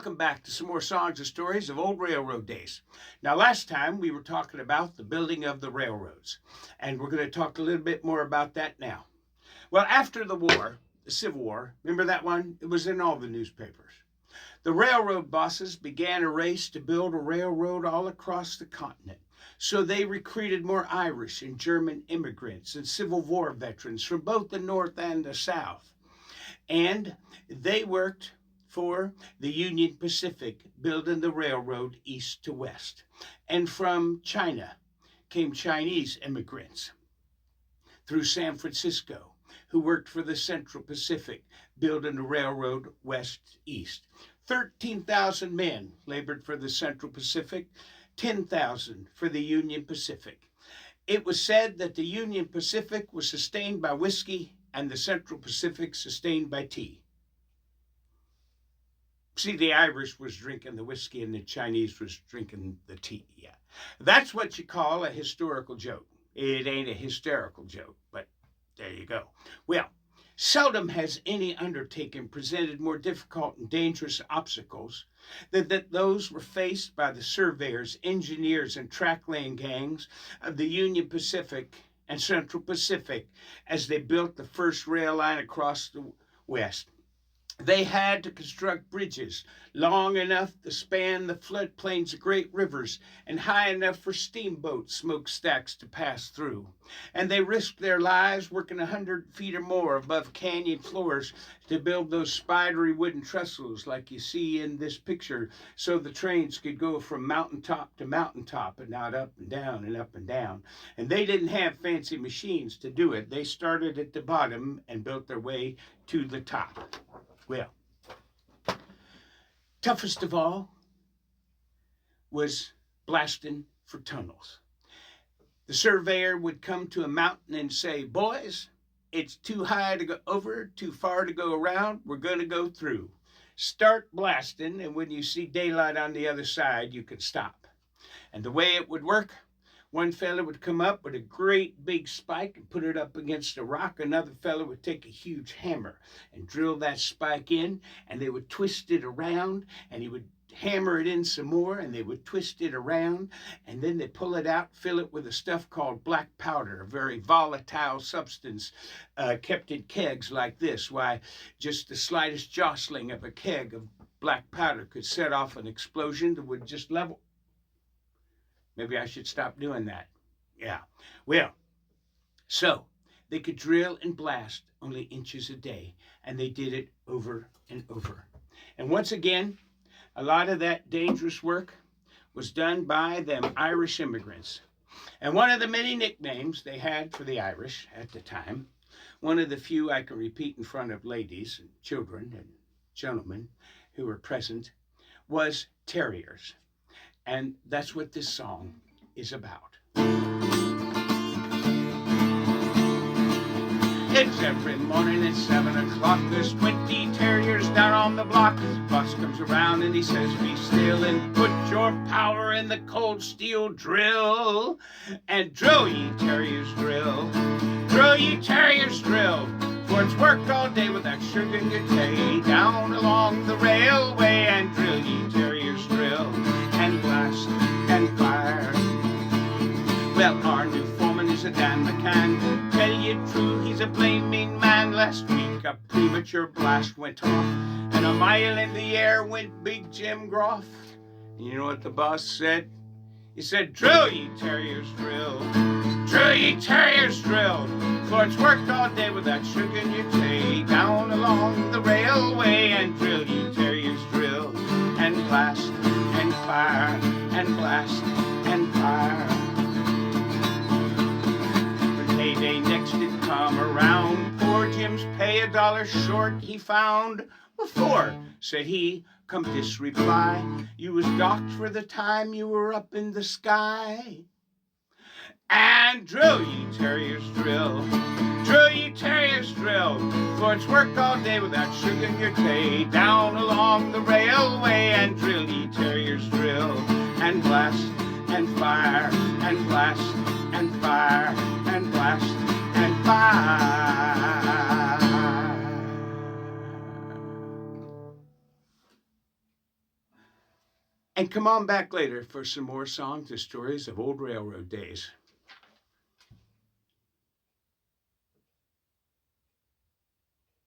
welcome back to some more songs and stories of old railroad days. Now, last time we were talking about the building of the railroads, and we're going to talk a little bit more about that now. Well, after the war, the Civil War, remember that one? It was in all the newspapers. The railroad bosses began a race to build a railroad all across the continent. So they recruited more Irish and German immigrants and Civil War veterans from both the North and the South. And they worked for the Union Pacific, building the railroad east to west. And from China came Chinese immigrants through San Francisco, who worked for the Central Pacific, building the railroad west-east. 13,000 men labored for the Central Pacific, 10,000 for the Union Pacific. It was said that the Union Pacific was sustained by whiskey and the Central Pacific sustained by tea. See, the Irish was drinking the whiskey and the Chinese was drinking the tea. Yeah, that's what you call a historical joke. It ain't a hysterical joke, but there you go. Well, seldom has any undertaking presented more difficult and dangerous obstacles than that those were faced by the surveyors, engineers, and track-laying gangs of the Union Pacific and Central Pacific as they built the first rail line across the West. They had to construct bridges long enough to span the floodplains of great rivers and high enough for steamboat smokestacks to pass through. And they risked their lives working 100 feet or more above canyon floors to build those spidery wooden trestles like you see in this picture so the trains could go from mountaintop to mountaintop and not up and down and up and down. And they didn't have fancy machines to do it. They started at the bottom and built their way to the top. Well, toughest of all was blasting for tunnels. The surveyor would come to a mountain and say, "Boys, it's too high to go over, too far to go around, we're going to go through. Start blasting, and when you see daylight on the other side, you can stop." And the way it would work, one fella would come up with a great big spike and put it up against a rock. Another fella would take a huge hammer and drill that spike in, and they would twist it around, and he would hammer it in some more, and they would twist it around, and then they pull it out, fill it with a stuff called black powder, a very volatile substance kept in kegs like this. Why, just the slightest jostling of a keg of black powder could set off an explosion that would just level. Maybe I should stop doing that. Yeah. Well, so they could drill and blast only inches a day, and they did it over and over. And once again, a lot of that dangerous work was done by them Irish immigrants. And one of the many nicknames they had for the Irish at the time, one of the few I can repeat in front of ladies and children and gentlemen who were present, was Tarriers. And that's what this song is about. It's every morning at 7 o'clock. There's 20 terriers down on the block. Boss comes around and he says, "Be still and put your power in the cold steel drill. And drill, ye terriers, drill. Drill, ye terriers, drill. For it's worked all day without sugar in your tea. Down along the railway and drill, ye terriers, drill. And blast and fire." Well, our new foreman is a Dan McCann. Tell you true, he's a plain mean man. Last week a premature blast went off, and a mile in the air went Big Jim Groff. And you know what the boss said? He said, "Drill, ye terriers, drill. Drill, ye terriers, drill. For it's worked all day without sugar in your tea. Down along the railway and drill, ye terriers, drill. And blast and fire and blast and fire." When payday next did come around, poor Jim's pay $1 short he found. "Before," said he, "come this reply, you was docked for the time you were up in the sky." And drill, ye terriers, drill. Drill, ye terriers, drill. For it's worked all day without sugar in your tea. Down along the railway and drill, ye terriers, drill. And blast and fire and blast and fire and blast and fire. And come on back later for some more songs and stories of old railroad days.